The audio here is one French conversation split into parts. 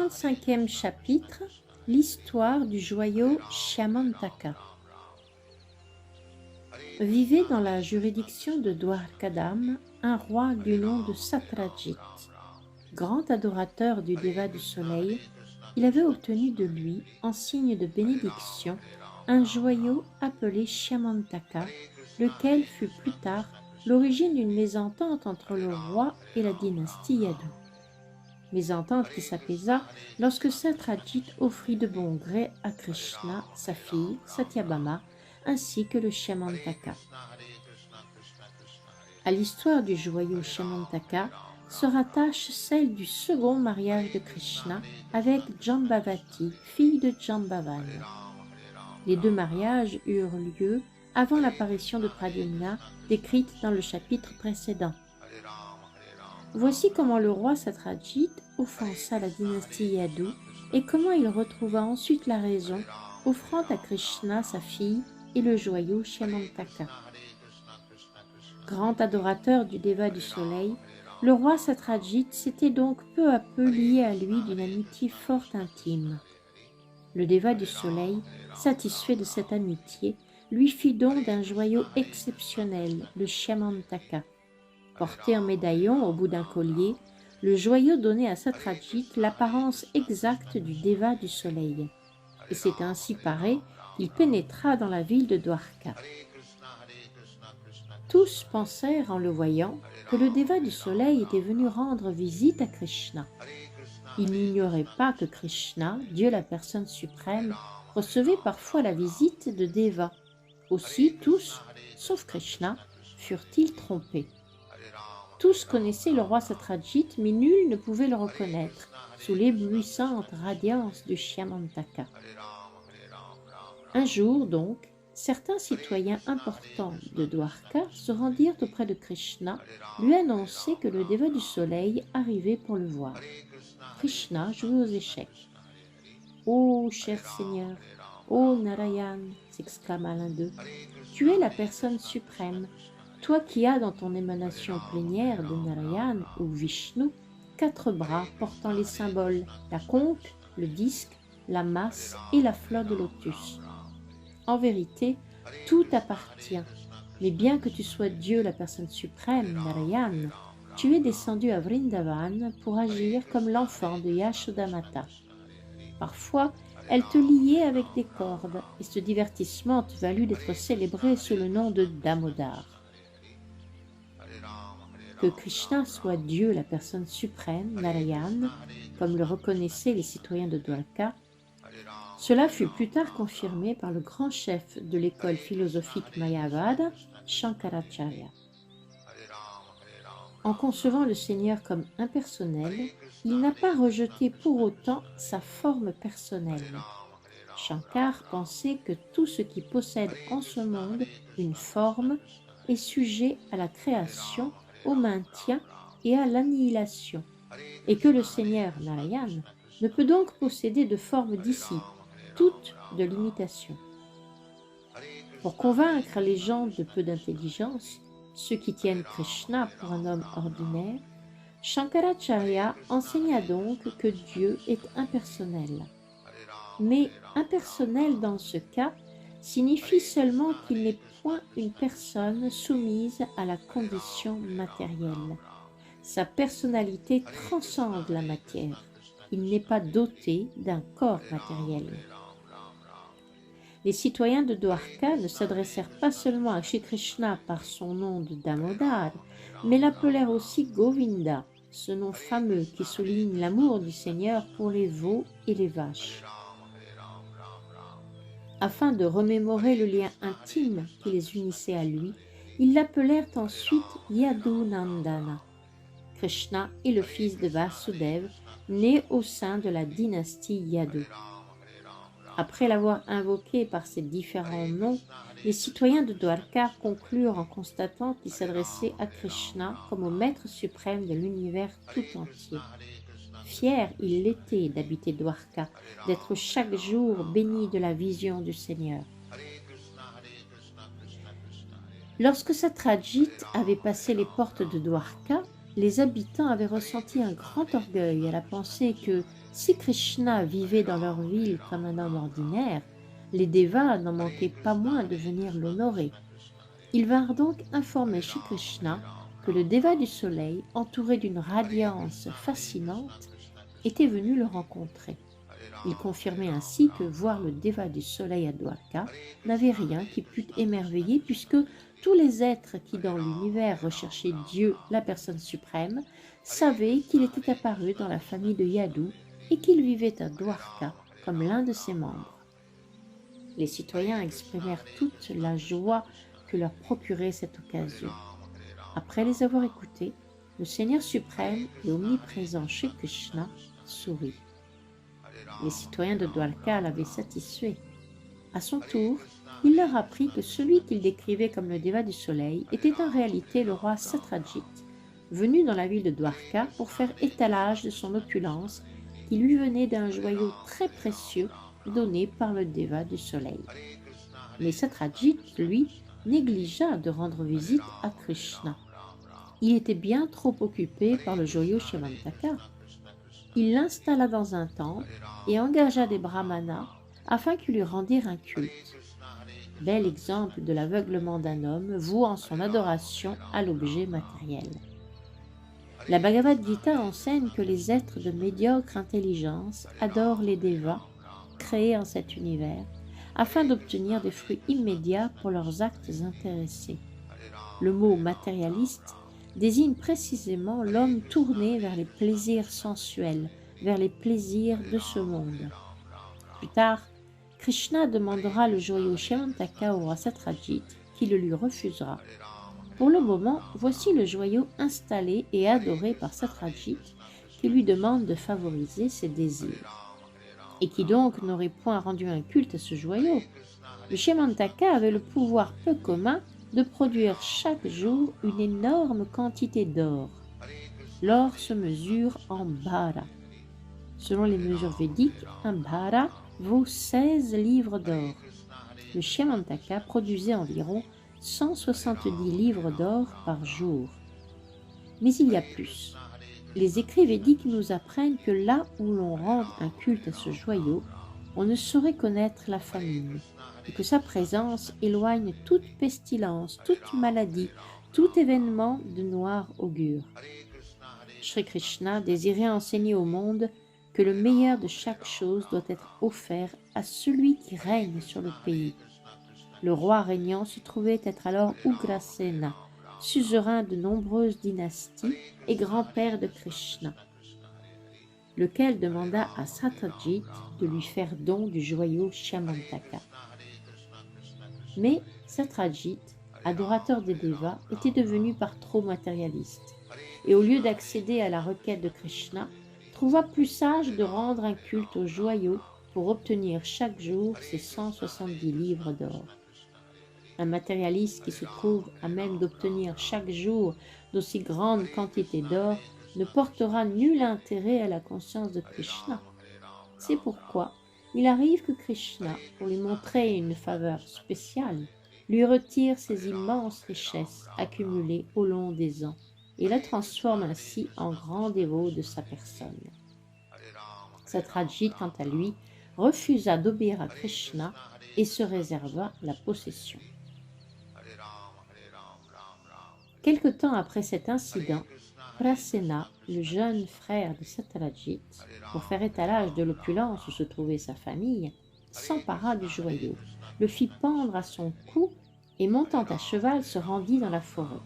35e chapitre, l'histoire du joyau Shyamantaka. Vivait dans la juridiction de Dwarkadam un roi du nom de Satrajit. Grand adorateur du déva du soleil, il avait obtenu de lui, en signe de bénédiction, un joyau appelé Shyamantaka, lequel fut plus tard l'origine d'une mésentente entre le roi et la dynastie Yadu. Mésentente qui s'apaisa lorsque Satrajit offrit de bon gré à Krishna, sa fille, Satyabhama, ainsi que le Shyamantaka. À l'histoire du joyau Shyamantaka se rattache celle du second mariage de Krishna avec Jambavati, fille de Jambavan. Les deux mariages eurent lieu avant l'apparition de Pradyumna, décrite dans le chapitre précédent. Voici comment le roi Satrajit offensa la dynastie Yadu et comment il retrouva ensuite la raison, offrant à Krishna sa fille et le joyau Shyamantaka. Grand adorateur du déva du soleil, le roi Satrajit s'était donc peu à peu lié à lui d'une amitié fort intime. Le déva du soleil, satisfait de cette amitié, lui fit don d'un joyau exceptionnel, le Shyamantaka. Porté en médaillon au bout d'un collier, le joyau donnait à Satrajit l'apparence exacte du déva du soleil. Et c'est ainsi paré qu'il pénétra dans la ville de Dwarka. Tous pensèrent en le voyant que le déva du soleil était venu rendre visite à Krishna. Ils n'ignoraient pas que Krishna, Dieu la personne suprême, recevait parfois la visite de dévas. Aussi tous, sauf Krishna, furent-ils trompés. Tous connaissaient le roi Satrajit, mais nul ne pouvait le reconnaître sous l'éblouissante radiance du Shyamantaka. Un jour donc, certains citoyens importants de Dwarka se rendirent auprès de Krishna, lui annoncer que le déva du soleil arrivait pour le voir. Krishna jouait aux échecs. « Ô cher Seigneur, ô Narayan !» s'exclama l'un d'eux, « tu es la personne suprême, toi qui as dans ton émanation plénière de Narayan ou Vishnu 4 bras portant les symboles, la conque, le disque, la masse et la fleur de lotus. En vérité, tout t'appartient, mais bien que tu sois Dieu la personne suprême, Narayan, tu es descendu à Vrindavan pour agir comme l'enfant de Yashodamata. Parfois, elle te liait avec des cordes, et ce divertissement te valut d'être célébré sous le nom de Damodar. Que Krishna soit Dieu la personne suprême, Narayan, comme le reconnaissaient les citoyens de Dwarka, cela fut plus tard confirmé par le grand chef de l'école philosophique Mayavada, Shankaracharya. En concevant le Seigneur comme impersonnel, il n'a pas rejeté pour autant sa forme personnelle. Shankar pensait que tout ce qui possède en ce monde une forme est sujet à la création, au maintien et à l'annihilation, et que le Seigneur Narayan ne peut donc posséder de forme d'ici, toute de l'imitation. Pour convaincre les gens de peu d'intelligence, ceux qui tiennent Krishna pour un homme ordinaire, Shankaracharya enseigna donc que Dieu est impersonnel. Mais impersonnel dans ce cas signifie seulement qu'il n'est point une personne soumise à la condition matérielle. Sa personnalité transcende la matière. Il n'est pas doté d'un corps matériel. Les citoyens de Dwarka ne s'adressèrent pas seulement à Shri Krishna par son nom de Damodar, mais l'appelèrent aussi Govinda, ce nom fameux qui souligne l'amour du Seigneur pour les veaux et les vaches. Afin de remémorer le lien intime qui les unissait à lui, ils l'appelèrent ensuite Yadunandana. Krishna est le fils de Vasudev, né au sein de la dynastie Yadu. Après l'avoir invoqué par ces différents noms, les citoyens de Dwarka conclurent en constatant qu'il s'adressait à Krishna comme au maître suprême de l'univers tout entier. Fier il l'était d'habiter Dwarka, d'être chaque jour béni de la vision du Seigneur. Lorsque Satrajit avait passé les portes de Dwarka, les habitants avaient ressenti un grand orgueil à la pensée que, Si Krishna vivait dans leur ville comme un homme ordinaire, les Devas n'en manquaient pas moins de venir l'honorer. Ils vinrent donc informer Shri Krishna que le Deva du soleil, entouré d'une radiance fascinante, était venu le rencontrer. Il confirmait ainsi que voir le Deva du soleil à Dwarka n'avait rien qui pût émerveiller, puisque tous les êtres qui dans l'univers recherchaient Dieu, la personne suprême, savaient qu'il était apparu dans la famille de Yadu et qu'il vivait à Dwarka comme l'un de ses membres. Les citoyens exprimèrent toute la joie que leur procurait cette occasion. Après les avoir écoutés, le Seigneur suprême et omniprésent Shri Krishna sourit. Les citoyens de Dwarka l'avaient satisfait. À son tour, il leur apprit que celui qu'il décrivait comme le Deva du soleil était en réalité le roi Satrajit, venu dans la ville de Dwarka pour faire étalage de son opulence qui lui venait d'un joyau très précieux donné par le Deva du soleil. Mais Satrajit, lui, négligea de rendre visite à Krishna. Il était bien trop occupé par le joyau Shemantaka. Il l'installa dans un temple et engagea des brahmanas afin qu'ils lui rendirent un culte. Bel exemple de l'aveuglement d'un homme vouant son adoration à l'objet matériel. La Bhagavad Gita enseigne que les êtres de médiocre intelligence adorent les devas créés en cet univers afin d'obtenir des fruits immédiats pour leurs actes intéressés. Le mot matérialiste désigne précisément l'homme tourné vers les plaisirs sensuels, vers les plaisirs de ce monde. Plus tard, Krishna demandera le joyau Shemantaka au roi Satrajit, qui le lui refusera. Pour le moment, voici le joyau installé et adoré par Satrajit, qui lui demande de favoriser ses désirs. Et qui donc n'aurait point rendu un culte à ce joyau. Le Shemantaka avait le pouvoir peu commun de produire chaque jour une énorme quantité d'or. L'or se mesure en bhara. Selon les mesures védiques, un bhara vaut 16 livres d'or. Le Shemantaka produisait environ 170 livres d'or par jour. Mais il y a plus. Les écrits védiques nous apprennent que là où l'on rend un culte à ce joyau, on ne saurait connaître la famine, et que sa présence éloigne toute pestilence, toute maladie, tout événement de noir augure. Shri Krishna désirait enseigner au monde que le meilleur de chaque chose doit être offert à celui qui règne sur le pays. Le roi régnant se trouvait être alors Ugrasena, suzerain de nombreuses dynasties et grand-père de Krishna, lequel demanda à Satrajit de lui faire don du joyau Shemantaka. Mais Satrajit, adorateur des Devas, était devenu par trop matérialiste, et au lieu d'accéder à la requête de Krishna, trouva plus sage de rendre un culte au joyau pour obtenir chaque jour ses 170 livres d'or. Un matérialiste qui se trouve à même d'obtenir chaque jour d'aussi grandes quantités d'or ne portera nul intérêt à la conscience de Krishna. C'est pourquoi il arrive que Krishna, pour lui montrer une faveur spéciale, lui retire ses immenses richesses accumulées au long des ans et la transforme ainsi en grand dévot de sa personne. Satrajit, quant à lui, refusa d'obéir à Krishna et se réserva la possession. Quelque temps après cet incident, Prasena, le jeune frère de Satrajit, pour faire étalage de l'opulence où se trouvait sa famille, s'empara du joyau, le fit pendre à son cou et montant à cheval se rendit dans la forêt.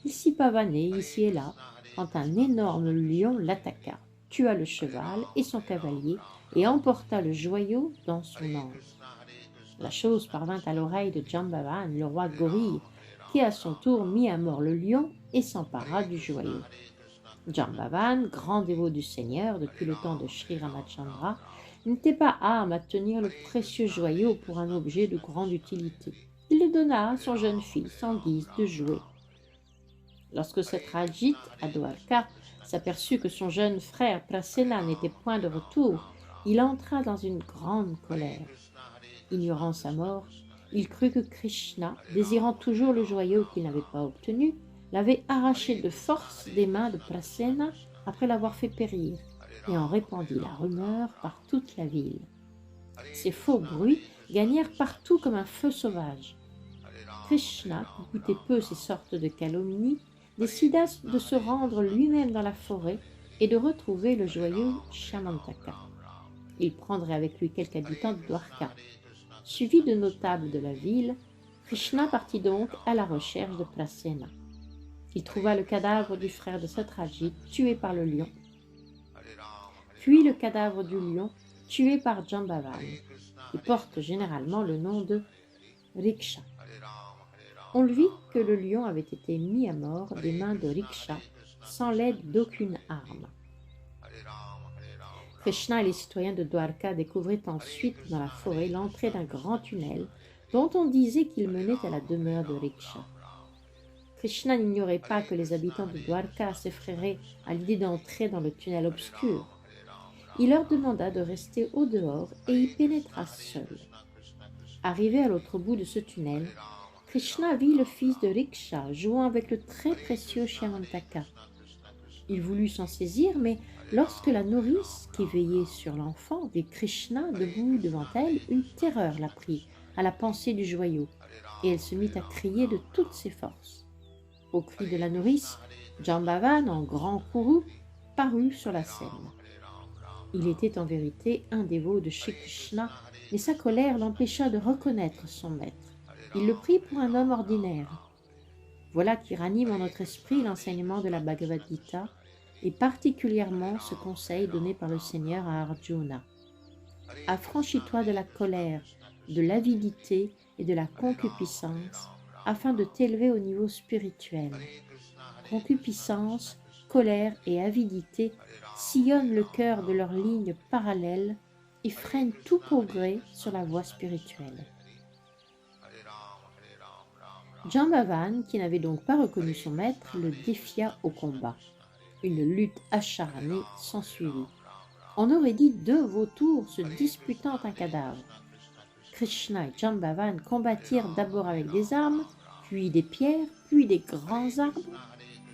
Il s'y pavanait ici et là quand un énorme lion l'attaqua, tua le cheval et son cavalier et emporta le joyau dans son anse. La chose parvint à l'oreille de Jambavan, le roi gorille, qui à son tour mit à mort le lion et s'empara du joyau. Jambavan, grand dévot du Seigneur depuis le temps de Sri Ramachandra, n'était pas âme à tenir le précieux joyau pour un objet de grande utilité. Il le donna à son jeune fils en guise de jouet. Lorsque Satrajit, à Dwarka, s'aperçut que son jeune frère Prasena n'était point de retour, il entra dans une grande colère. Ignorant sa mort, il crut que Krishna, désirant toujours le joyau qu'il n'avait pas obtenu, l'avait arraché de force des mains de Prasena après l'avoir fait périr. et en répandit la rumeur par toute la ville. Ces faux bruits gagnèrent partout comme un feu sauvage. Krishna, qui goûtait peu ces sortes de calomnies, décida de se rendre lui-même dans la forêt et de retrouver le joyeux Shyamantaka. Il prendrait avec lui quelques habitants de Dwarka. Suivi de notables de la ville, Krishna partit donc à la recherche de Prasena. Il trouva le cadavre du frère de Satyajit tué par le lion, puis le cadavre du lion tué par Jambavan, qui porte généralement le nom de Riksha. On vit que le lion avait été mis à mort des mains de Riksha sans l'aide d'aucune arme. Krishna et les citoyens de Dwarka découvrirent ensuite dans la forêt l'entrée d'un grand tunnel dont on disait qu'il menait à la demeure de Riksha. Krishna n'ignorait pas que les habitants de Dwarka s'effraieraient à l'idée d'entrer dans le tunnel obscur. Il leur demanda de rester au dehors et y pénétra seul. Arrivé à l'autre bout de ce tunnel, Krishna vit le fils de Riksha jouant avec le très précieux Shyamantaka. Il voulut s'en saisir, mais lorsque la nourrice qui veillait sur l'enfant vit Krishna debout devant elle, une terreur la prit à la pensée du joyau, et elle se mit à crier de toutes ses forces. Au cri de la nourrice, Jambavan, en grand courroux, parut sur la scène. Il était en vérité un dévot de Shri Krishna, mais sa colère l'empêcha de reconnaître son maître. Il le prit pour un homme ordinaire. Voilà qui ranime en notre esprit l'enseignement de la Bhagavad Gita, et particulièrement ce conseil donné par le Seigneur à Arjuna. Affranchis-toi de la colère, de l'avidité et de la concupiscence, afin de t'élever au niveau spirituel. Concupiscence, colère et avidité sillonnent le cœur de leurs lignes parallèles et freinent tout progrès sur la voie spirituelle. Jambavan, qui n'avait donc pas reconnu son maître, le défia au combat. Une lutte acharnée s'ensuivit. On aurait dit deux vautours se disputant un cadavre. Krishna et Jambavan combattirent d'abord avec des armes, puis des pierres, puis des grands arbres.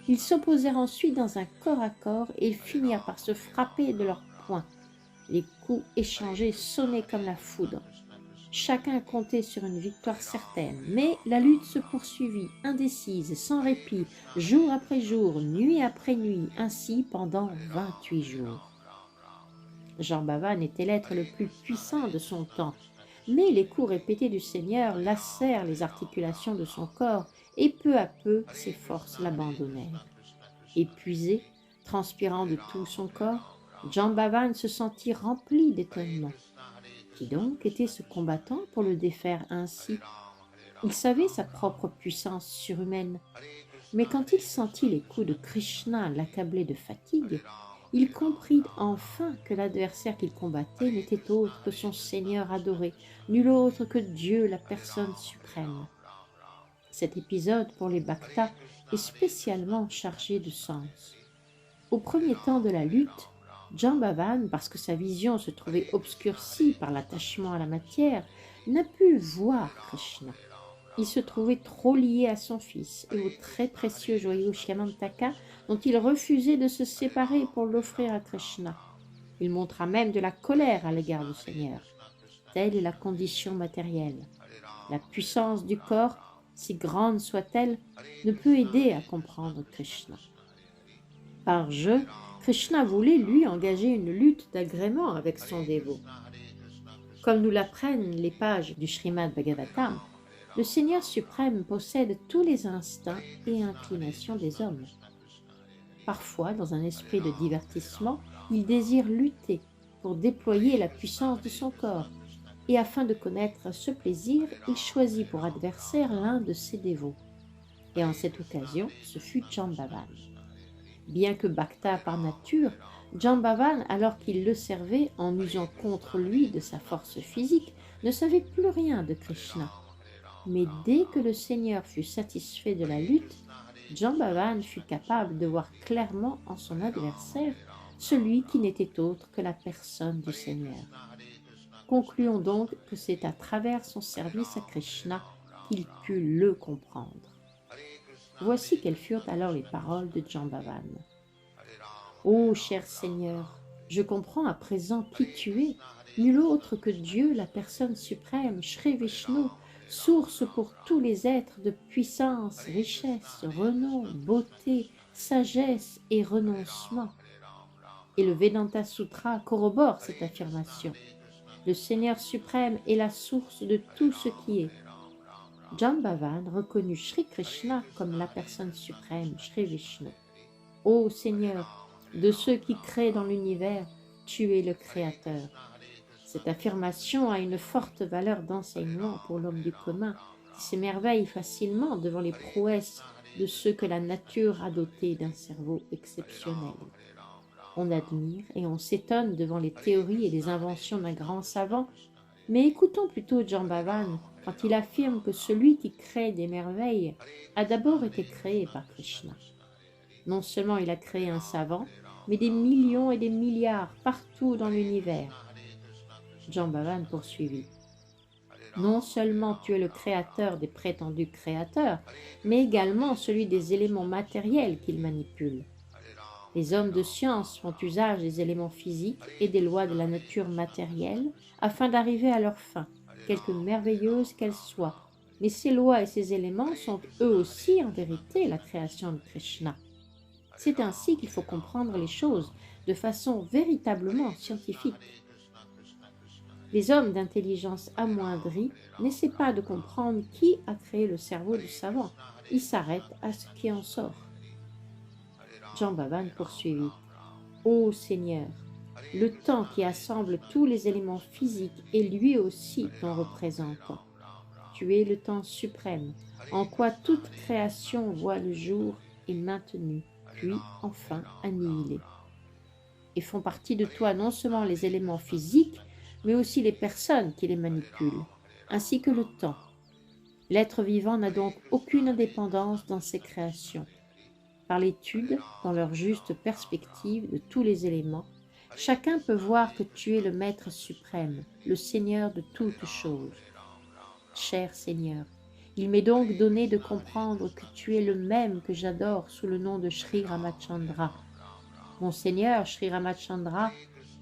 Ils s'opposèrent ensuite dans un corps à corps et ils finirent par se frapper de leurs poings. Les coups échangés sonnaient comme la foudre. Chacun comptait sur une victoire certaine, mais la lutte se poursuivit, indécise, sans répit, jour après jour, nuit après nuit, ainsi pendant 28 jours. Jambavan était l'être le plus puissant de son temps, mais les coups répétés du Seigneur lassèrent les articulations de son corps, et peu à peu ses forces l'abandonnèrent. Épuisé, transpirant de tout son corps, Jambavan se sentit rempli d'étonnement. Qui donc était ce combattant pour le défaire ainsi? Il savait sa propre puissance surhumaine, mais quand il sentit les coups de Krishna l'accabler de fatigue, il comprit enfin que l'adversaire qu'il combattait n'était autre que son Seigneur adoré, nul autre que Dieu, la personne suprême. Cet épisode pour les Bhaktas est spécialement chargé de sens. Au premier temps de la lutte, Jambavan, parce que sa vision se trouvait obscurcie par l'attachement à la matière, n'a pu voir Krishna. Il se trouvait trop lié à son fils et au très précieux joyau Shyamantaka dont il refusait de se séparer pour l'offrir à Krishna. Il montra même de la colère à l'égard du Seigneur. Telle est la condition matérielle. La puissance du corps, si grande soit-elle, ne peut aider à comprendre Krishna. Par jeu, Krishna voulait, lui, engager une lutte d'agrément avec son dévot. Comme nous l'apprennent les pages du Srimad Bhagavatam, le Seigneur suprême possède tous les instincts et inclinations des hommes. Parfois, dans un esprit de divertissement, il désire lutter pour déployer la puissance de son corps, et afin de connaître ce plaisir, il choisit pour adversaire l'un de ses dévots. Et en cette occasion, ce fut Jambavan. Bien que Bhakta par nature, Jambavan, alors qu'il le servait en usant contre lui de sa force physique, ne savait plus rien de Krishna. Mais dès que le Seigneur fut satisfait de la lutte, Jambavan fut capable de voir clairement en son adversaire celui qui n'était autre que la personne du Seigneur. Concluons donc que c'est à travers son service à Krishna qu'il put le comprendre. Voici quelles furent alors les paroles de Jambavan. « Ô cher Seigneur, Je comprends à présent qui tu es, nul autre que Dieu, la personne suprême, Shri Vishnu, source pour tous les êtres de puissance, richesse, renom, beauté, sagesse et renoncement. Et le Vedanta Sutra corrobore cette affirmation. Le Seigneur suprême est la source de tout ce qui est. Jambavan reconnut Shri Krishna comme la personne suprême, Shri Vishnu. Ô Seigneur, de ceux qui créent dans l'univers, tu es le Créateur. Cette affirmation a une forte valeur d'enseignement pour l'homme du commun, qui s'émerveille facilement devant les prouesses de ceux que la nature a dotés d'un cerveau exceptionnel. On admire et on s'étonne devant les théories et les inventions d'un grand savant, mais écoutons plutôt Jambavan quand il affirme que celui qui crée des merveilles a d'abord été créé par Krishna. Non seulement il a créé un savant, mais des millions et des milliards partout dans l'univers. Jambavan poursuivit. Non seulement tu es le créateur des prétendus créateurs, mais également celui des éléments matériels qu'il manipule. Les hommes de science font usage des éléments physiques et des lois de la nature matérielle afin d'arriver à leur fin, quelque merveilleuse qu'elle soit. Mais ces lois et ces éléments sont eux aussi en vérité la création de Krishna. C'est ainsi qu'il faut comprendre les choses de façon véritablement scientifique. Les hommes d'intelligence amoindrie n'essaient pas de comprendre qui a créé le cerveau du savant, ils s'arrêtent à ce qui en sort. Jambavan poursuivit. Ô Seigneur, le temps qui assemble tous les éléments physiques est lui aussi ton représentant. Tu es le temps suprême, en quoi toute création voit le jour est maintenue, puis enfin annihilée. Et font partie de toi non seulement les éléments physiques, mais aussi les personnes qui les manipulent, ainsi que le temps. L'être vivant n'a donc aucune indépendance dans ses créations. Par l'étude, dans leur juste perspective de tous les éléments, chacun peut voir que tu es le Maître suprême, le Seigneur de toutes choses. Cher Seigneur, il m'est donc donné de comprendre que tu es le même que j'adore sous le nom de Shri Ramachandra. Mon Seigneur, Shri Ramachandra,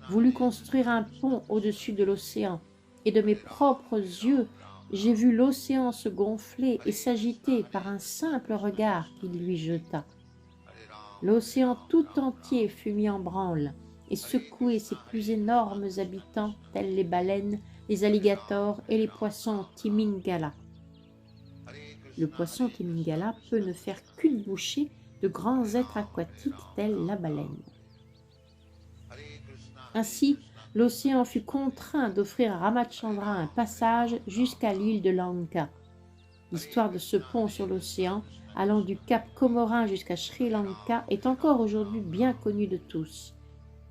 voulut construire un pont au-dessus de l'océan, et de mes propres yeux, j'ai vu l'océan se gonfler et s'agiter par un simple regard qu'il lui jeta. L'océan tout entier fut mis en branle et secoué ses plus énormes habitants, tels les baleines, les alligators et les poissons Timingala. Le poisson Timingala peut ne faire qu'une bouchée de grands êtres aquatiques tels la baleine. Ainsi, l'océan fut contraint d'offrir à Ramachandra un passage jusqu'à l'île de Lanka. L'histoire de ce pont sur l'océan, allant du cap Comorin jusqu'à Sri Lanka, est encore aujourd'hui bien connue de tous.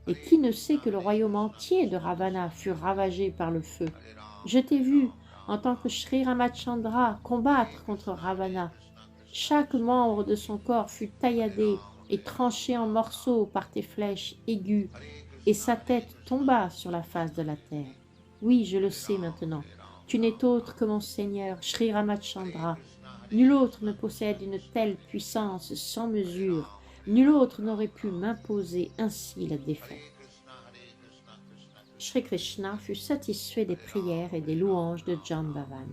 Et qui ne sait que le royaume entier de Ravana fut ravagé par le feu? Je t'ai vu, en tant que Sri Ramachandra, combattre contre Ravana. Chaque membre de son corps fut tailladé et tranché en morceaux par tes flèches aiguës, et sa tête tomba sur la face de la terre. Oui, je le sais maintenant. Tu n'es autre que mon Seigneur, Shri Ramachandra. Nul autre ne possède une telle puissance sans mesure. Nul autre n'aurait pu m'imposer ainsi la défaite. Shri Krishna fut satisfait des prières et des louanges de Jambavan.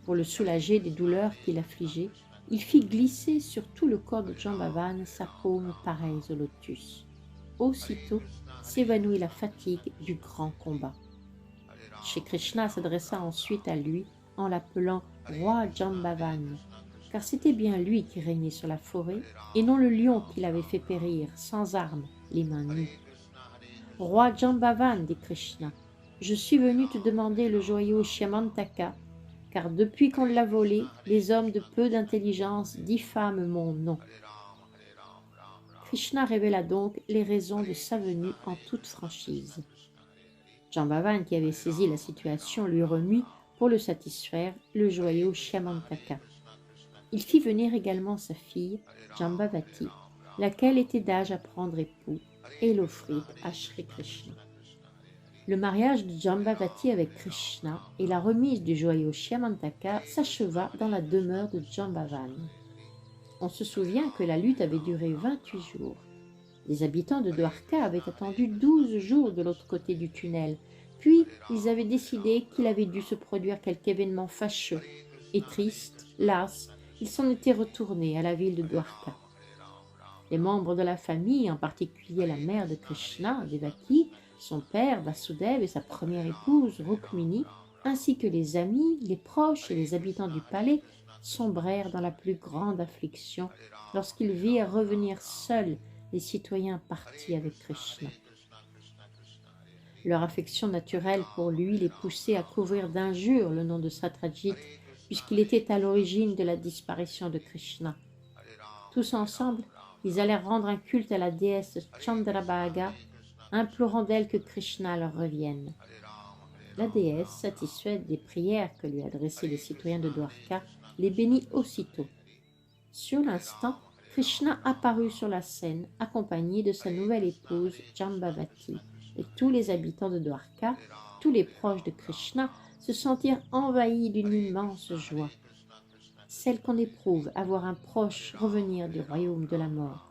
Pour le soulager des douleurs qui l'affligeaient, il fit glisser sur tout le corps de Jambavan sa paume pareille au lotus. Aussitôt s'évanouit la fatigue du grand combat. Shri Krishna s'adressa ensuite à lui en l'appelant roi Jambavan, car c'était bien lui qui régnait sur la forêt et non le lion qui l'avait fait périr sans armes, les mains nues. Roi Jambavan, dit Krishna, je suis venu te demander le joyau Shyamantaka, car depuis qu'on l'a volé, les hommes de peu d'intelligence diffament mon nom. Krishna révéla donc les raisons de sa venue en toute franchise. Jambavan, qui avait saisi la situation, lui remit, pour le satisfaire, le joyau Shyamantaka. Il fit venir également sa fille, Jambavati, laquelle était d'âge à prendre époux, et l'offrit à Shri Krishna. Le mariage de Jambavati avec Krishna et la remise du joyau Shyamantaka s'acheva dans la demeure de Jambavan. On se souvient que la lutte avait duré 28 jours. Les habitants de Dwarka avaient attendu 12 jours de l'autre côté du tunnel, puis ils avaient décidé qu'il avait dû se produire quelque événement fâcheux, et tristes, las, ils s'en étaient retournés à la ville de Dwarka. Les membres de la famille, en particulier la mère de Krishna, Devaki, son père, Vasudev, et sa première épouse, Rukmini, ainsi que les amis, les proches et les habitants du palais, sombrèrent dans la plus grande affliction lorsqu'ils virent revenir seuls les citoyens partis avec Krishna. Leur affection naturelle pour lui les poussait à couvrir d'injures le nom de Satyajit, puisqu'il était à l'origine de la disparition de Krishna. Tous ensemble, ils allèrent rendre un culte à la déesse Chandrabhaga, implorant d'elle que Krishna leur revienne. La déesse, satisfaite des prières que lui adressaient les citoyens de Dwarka, les bénit aussitôt. Sur l'instant, Krishna apparut sur la scène, accompagné de sa nouvelle épouse Jambavati, et tous les habitants de Dwarka, tous les proches de Krishna, se sentirent envahis d'une immense joie, celle qu'on éprouve à voir un proche revenir du royaume de la mort.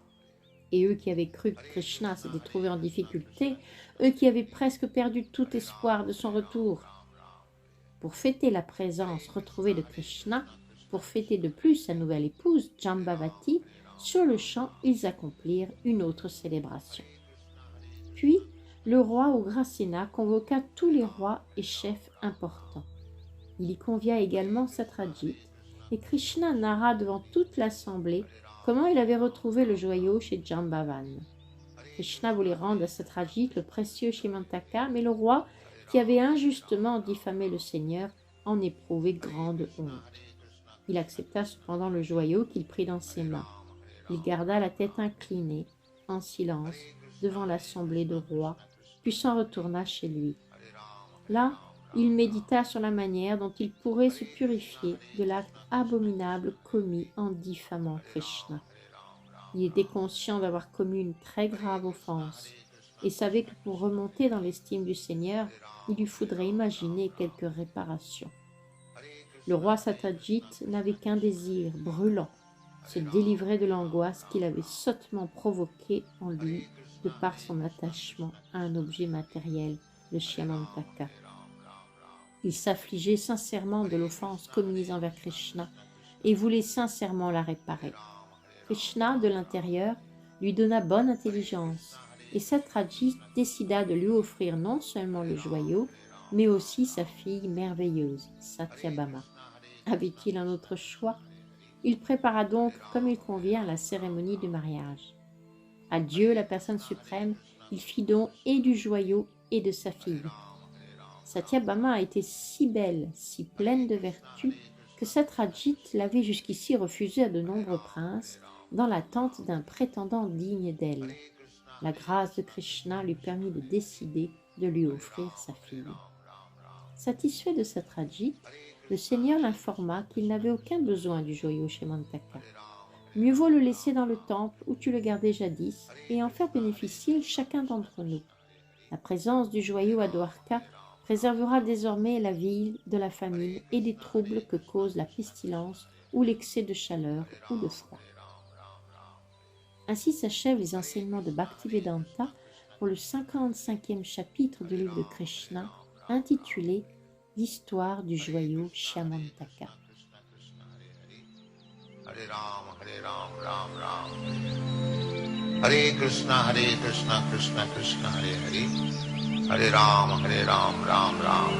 Et eux qui avaient cru que Krishna s'était trouvé en difficulté, eux qui avaient presque perdu tout espoir de son retour. Pour fêter la présence retrouvée de Krishna, pour fêter de plus sa nouvelle épouse, Jambavati, sur le champ, ils accomplirent une autre célébration. Puis, le roi Ugrasena convoqua tous les rois et chefs importants. Il y convia également Satyajit, et Krishna narra devant toute l'assemblée comment il avait retrouvé le joyau chez Jambavan. Krishna voulait rendre à Satyajit le précieux Shimantaka, mais le roi, qui avait injustement diffamé le Seigneur, en éprouvait grande honte. Il accepta cependant le joyau qu'il prit dans ses mains. Il garda la tête inclinée, en silence, devant l'assemblée de rois, puis s'en retourna chez lui. Là, il médita sur la manière dont il pourrait se purifier de l'acte abominable commis en diffamant Krishna. Il était conscient d'avoir commis une très grave offense et savait que pour remonter dans l'estime du Seigneur, il lui faudrait imaginer quelques réparations. Le roi Satyajit n'avait qu'un désir brûlant, se délivrer de l'angoisse qu'il avait sottement provoquée en lui de par son attachement à un objet matériel, le Shyamantaka. Il s'affligeait sincèrement de l'offense commise envers Krishna et voulait sincèrement la réparer. Krishna, de l'intérieur, lui donna bonne intelligence et Satyajit décida de lui offrir non seulement le joyau, mais aussi sa fille merveilleuse, Satyabhama. Avait-il un autre choix? Il prépara donc, comme il convient, la cérémonie du mariage. À Dieu, la personne suprême, il fit don et du joyau et de sa fille. Satyabhama était si belle, si pleine de vertus, que Satyajit l'avait jusqu'ici refusée à de nombreux princes, dans l'attente d'un prétendant digne d'elle. La grâce de Krishna lui permit de décider de lui offrir sa fille. Satisfait de Satyajit, le Seigneur l'informa qu'il n'avait aucun besoin du joyau Shimantaka. Mieux vaut le laisser dans le temple où tu le gardais jadis et en faire bénéficier chacun d'entre nous. La présence du joyau à Dwarka préservera désormais la ville de la famine et des troubles que cause la pestilence ou l'excès de chaleur ou de froid. Ainsi s'achèvent les enseignements de Bhaktivedanta pour le 55e chapitre du livre de Krishna, intitulé « L'histoire du joyau Shyamantaka ». Hare Ram, Ram Ram. Hare Krishna, Krishna Krishna, Hare Hare. Hare Ram, Ram Ram.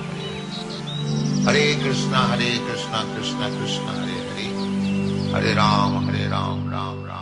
Hare Krishna, Krishna Krishna, Hare Hare. Hare Ram, Ram Ram.